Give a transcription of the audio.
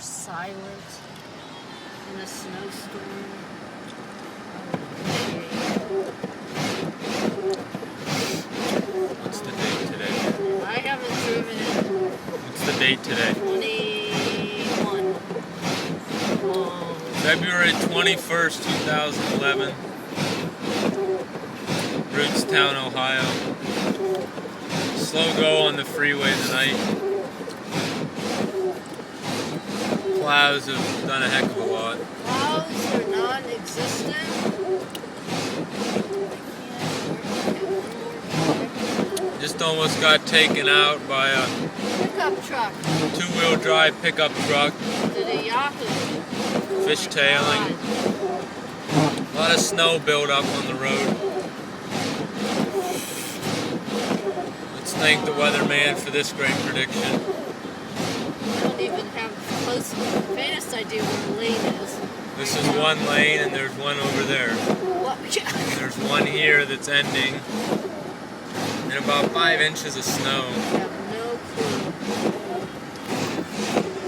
silent in a snowstorm. What's the date today? I haven't driven it. What's the date today? 21. February 21st, 2011. Rootstown, Ohio. Slow go on the freeway tonight. Plows have done a heck of a lot. Clouds are non-existent. Just almost got taken out by a Pickup truck. two-wheel drive pickup truck. Did a Yahoo. Fishtailing. A lot of snow build up on the road. Let's thank the weatherman for this great prediction. I don't even have the faintest idea where the lane is. This is one lane and there's one over there. What? There's one here that's ending in about 5 inches of snow. Yeah.